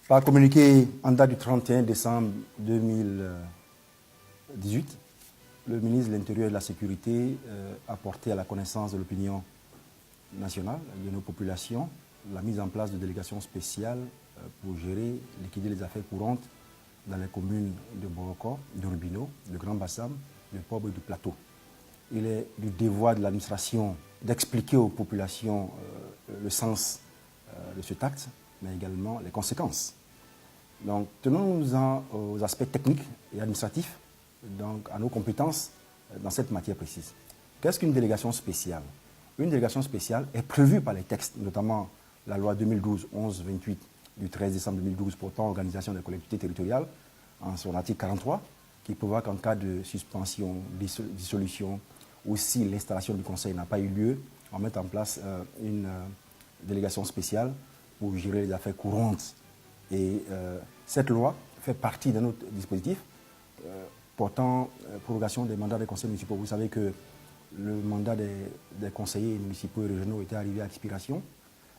Par communiqué en date du 31 décembre 2018, le ministre de l'Intérieur et de la Sécurité a porté à la connaissance de l'opinion nationale, de nos populations, la mise en place de délégations spéciales pour gérer, liquider les affaires courantes dans les communes de Boroko, de Rubino, de Grand Bassam, de Pobre et du Plateau. Il est du devoir de l'administration d'expliquer aux populations le sens de cet acte, mais également les conséquences. Donc, tenons-nous-en aux aspects techniques et administratifs, donc à nos compétences dans cette matière précise. Qu'est-ce qu'une délégation spéciale? Une délégation spéciale est prévue par les textes, notamment la loi 2012-11-28 du 13 décembre 2012 portant organisation des collectivités territoriales, en son article 43, qui prévoit qu'en cas de suspension, dissolution, ou si l'installation du conseil n'a pas eu lieu, on met en place une délégation spéciale pour gérer les affaires courantes. Et cette loi fait partie d'un autre dispositif portant prorogation des mandats des conseils municipaux. Vous savez que le mandat des conseillers municipaux et régionaux était arrivé à expiration,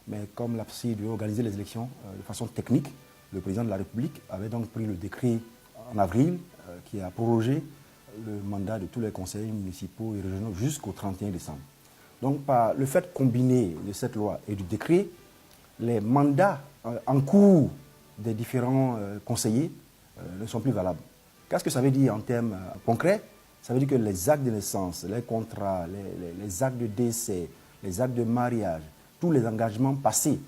mais comme la CIE devait organiser les élections de façon technique, le président de la République avait donc pris le décret en avril qui a prorogé le mandat de tous les conseillers municipaux et régionaux jusqu'au 31 décembre. Donc par le fait combiné de cette loi et du décret, les mandats en cours des différents conseillers ne sont plus valables. Qu'est-ce que ça veut dire en termes concrets? Ça veut dire que les actes de naissance, les contrats, les actes de décès, les actes de mariage, tous les engagements passés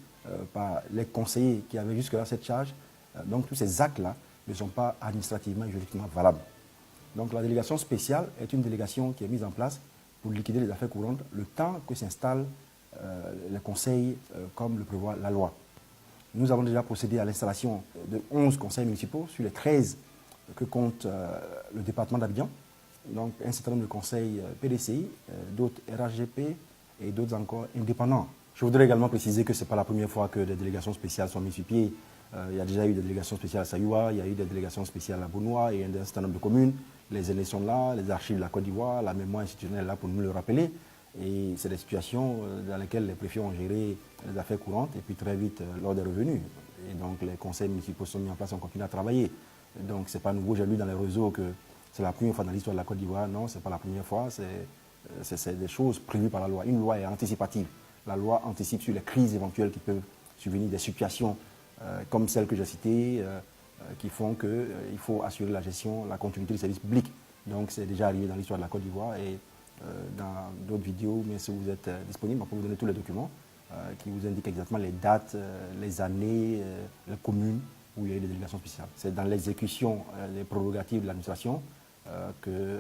par les conseillers qui avaient jusque-là cette charge, donc tous ces actes-là ne sont pas administrativement et juridiquement valables. Donc la délégation spéciale est une délégation qui est mise en place pour liquider les affaires courantes le temps que s'installe les conseils comme le prévoit la loi. Nous avons déjà procédé à l'installation de 11 conseils municipaux sur les 13 que compte le département d'Abidjan. Donc un certain nombre de conseils PDCI, d'autres RHGP et d'autres encore indépendants. Je voudrais également préciser que ce n'est pas la première fois que des délégations spéciales sont mises sur pied. Il y a déjà eu des délégations spéciales à Sayoua, il y a eu des délégations spéciales à Bounoua et un certain nombre de communes. Les aînés sont là, les archives de la Côte d'Ivoire, la mémoire institutionnelle est là pour nous le rappeler. Et c'est des situations dans lesquelles les préfets ont géré les affaires courantes et puis très vite l'ordre est revenu. Et donc les conseils municipaux sont mis en place, on continue à travailler. Donc ce n'est pas nouveau, j'ai lu dans les réseaux que c'est la première fois dans l'histoire de la Côte d'Ivoire. Non, ce n'est pas la première fois, c'est des choses prévues par la loi. Une loi est anticipative. La loi anticipe sur les crises éventuelles qui peuvent survenir, des situations comme celles que j'ai citées, qui font qu'il faut assurer la gestion, la continuité du service public. Donc c'est déjà arrivé dans l'histoire de la Côte d'Ivoire et dans d'autres vidéos, mais si vous êtes disponible, on peut vous donner tous les documents qui vous indiquent exactement les dates, les années, les communes où il y a eu des délégations spéciales. C'est dans l'exécution des prérogatives de l'administration que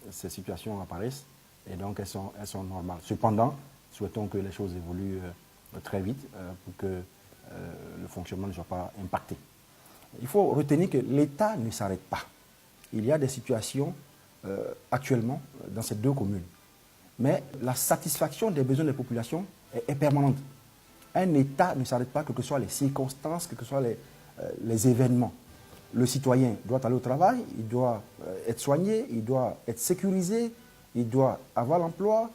ces situations apparaissent et donc elles sont normales. Cependant, souhaitons que les choses évoluent très vite pour que le fonctionnement ne soit pas impacté. Il faut retenir que l'État ne s'arrête pas. Il y a des situations actuellement dans ces deux communes. Mais la satisfaction des besoins des populations est permanente. Un État ne s'arrête pas, quelles que soient les circonstances, quels que soient les événements. Le citoyen doit aller au travail, il doit être soigné, il doit être sécurisé, il doit avoir l'emploi,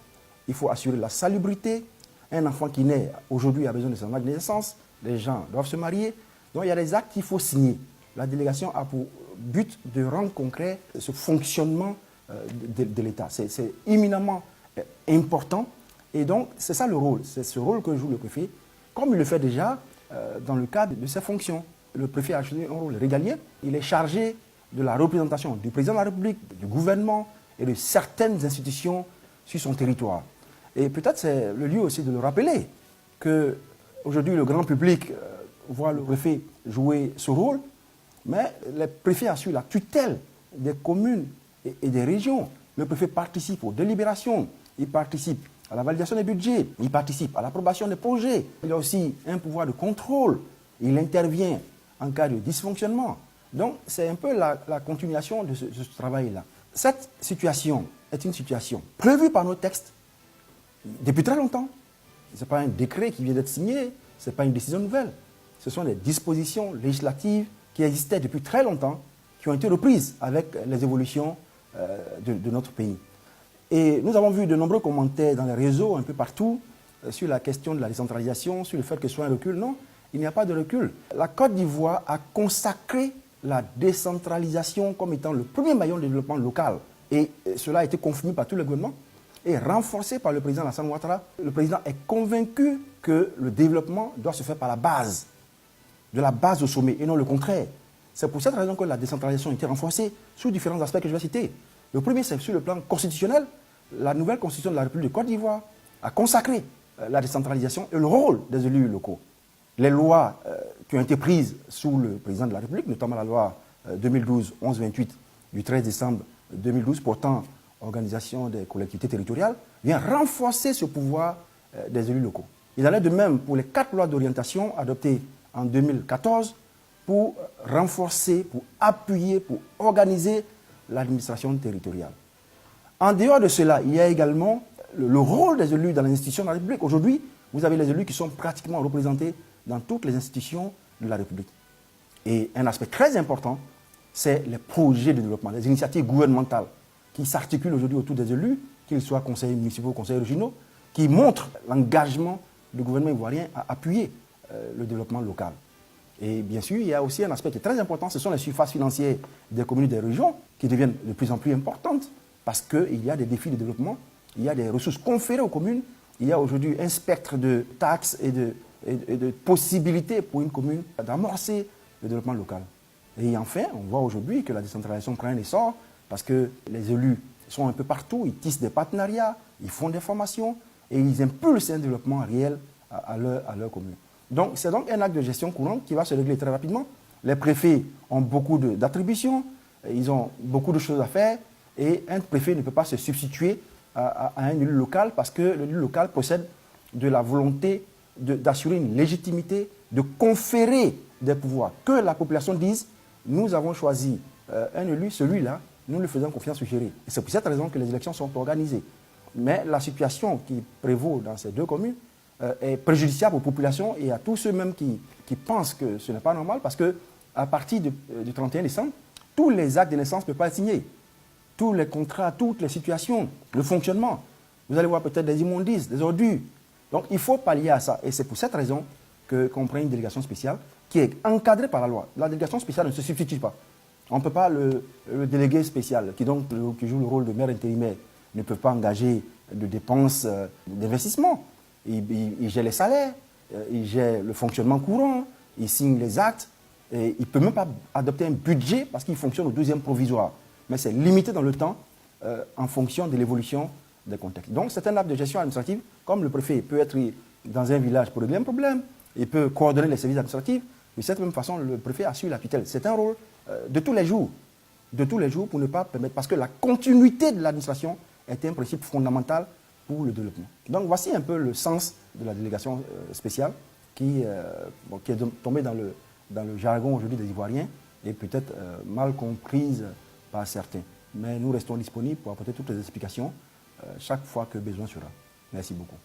il faut assurer la salubrité. Un enfant qui naît aujourd'hui a besoin de son acte de naissance, les gens doivent se marier. Donc il y a des actes qu'il faut signer. La délégation a pour but de rendre concret ce fonctionnement de l'État. C'est éminemment important et donc c'est ça le rôle. C'est ce rôle que joue le préfet, comme il le fait déjà dans le cadre de ses fonctions. Le préfet a joué un rôle régalien. Il est chargé de la représentation du président de la République, du gouvernement et de certaines institutions sur son territoire. Et peut-être c'est le lieu aussi de le rappeler qu'aujourd'hui le grand public voit le préfet jouer ce rôle, mais le préfet assure la tutelle des communes et des régions. Le préfet participe aux délibérations, il participe à la validation des budgets, il participe à l'approbation des projets. Il a aussi un pouvoir de contrôle, il intervient en cas de dysfonctionnement. Donc c'est un peu la continuation de ce travail-là. Cette situation est une situation prévue par nos textes depuis très longtemps. Ce n'est pas un décret qui vient d'être signé, ce n'est pas une décision nouvelle. Ce sont des dispositions législatives qui existaient depuis très longtemps, qui ont été reprises avec les évolutions de notre pays. Et nous avons vu de nombreux commentaires dans les réseaux, un peu partout, sur la question de la décentralisation, sur le fait que ce soit un recul. Non, il n'y a pas de recul. La Côte d'Ivoire a consacré la décentralisation comme étant le premier maillon de développement local. Et cela a été confirmé par tous les gouvernements et renforcé par le président Alassane Ouattara. Le président est convaincu que le développement doit se faire par la base, de la base au sommet, et non le contraire. C'est pour cette raison que la décentralisation a été renforcée sous différents aspects que je vais citer. Le premier, c'est sur le plan constitutionnel. La nouvelle constitution de la République de Côte d'Ivoire a consacré la décentralisation et le rôle des élus locaux. Les lois qui ont été prises sous le président de la République, notamment la loi 2012-1128 du 13 décembre 2012 portant organisation des collectivités territoriales, vient renforcer ce pouvoir des élus locaux. Il en est de même pour les 4 lois d'orientation adoptées en 2014 pour renforcer, pour appuyer, pour organiser l'administration territoriale. En dehors de cela, il y a également le rôle des élus dans les institutions de la République. Aujourd'hui, vous avez les élus qui sont pratiquement représentés dans toutes les institutions de la République. Et un aspect très important, c'est les projets de développement, les initiatives gouvernementales qui s'articulent aujourd'hui autour des élus, qu'ils soient conseillers municipaux, conseillers régionaux, qui montrent l'engagement du gouvernement ivoirien à appuyer le développement local. Et bien sûr, il y a aussi un aspect qui est très important, ce sont les surfaces financières des communes et des régions qui deviennent de plus en plus importantes parce qu'il y a des défis de développement, il y a des ressources conférées aux communes, il y a aujourd'hui un spectre de taxes et de possibilités pour une commune d'amorcer le développement local. Et enfin, on voit aujourd'hui que la décentralisation prend un essor parce que les élus sont un peu partout, ils tissent des partenariats, ils font des formations et ils impulsent un développement réel à leur commune. Donc, c'est donc un acte de gestion courante qui va se régler très rapidement. Les préfets ont beaucoup d'attributions, ils ont beaucoup de choses à faire et un préfet ne peut pas se substituer à un élu local parce que l'élu local possède de la volonté d'assurer une légitimité, de conférer des pouvoirs. Que la population dise, nous avons choisi un élu, celui-là, nous lui faisons confiance pour gérer. Et c'est pour cette raison que les élections sont organisées. Mais la situation qui prévaut dans ces 2 communes est préjudiciable aux populations et à tous ceux même qui pensent que ce n'est pas normal parce qu'à partir du 31 décembre, tous les actes de naissance ne peuvent pas être signés. Tous les contrats, toutes les situations, le fonctionnement. Vous allez voir peut-être des immondices, des ordures. Donc il faut pallier à ça. Et c'est pour cette raison qu'on prend une délégation spéciale qui est encadrée par la loi. La délégation spéciale ne se substitue pas. On ne peut pas le délégué spécial, qui joue le rôle de maire intérimaire, ne peut pas engager de dépenses d'investissement. Il gère les salaires, il gère le fonctionnement courant, il signe les actes, et il ne peut même pas adopter un budget parce qu'il fonctionne au 12e provisoire. Mais c'est limité dans le temps en fonction de l'évolution des contextes. Donc c'est un acte de gestion administrative, comme le préfet peut être dans un village pour régler un problème, il peut coordonner les services administratifs, de cette même façon le préfet assure la tutelle. C'est un rôle de tous les jours pour ne pas permettre, parce que la continuité de l'administration est un principe fondamental pour le développement. Donc voici un peu le sens de la délégation spéciale qui est tombée dans le jargon aujourd'hui des Ivoiriens et peut-être mal comprise par certains. Mais nous restons disponibles pour apporter toutes les explications chaque fois que besoin sera. Merci beaucoup.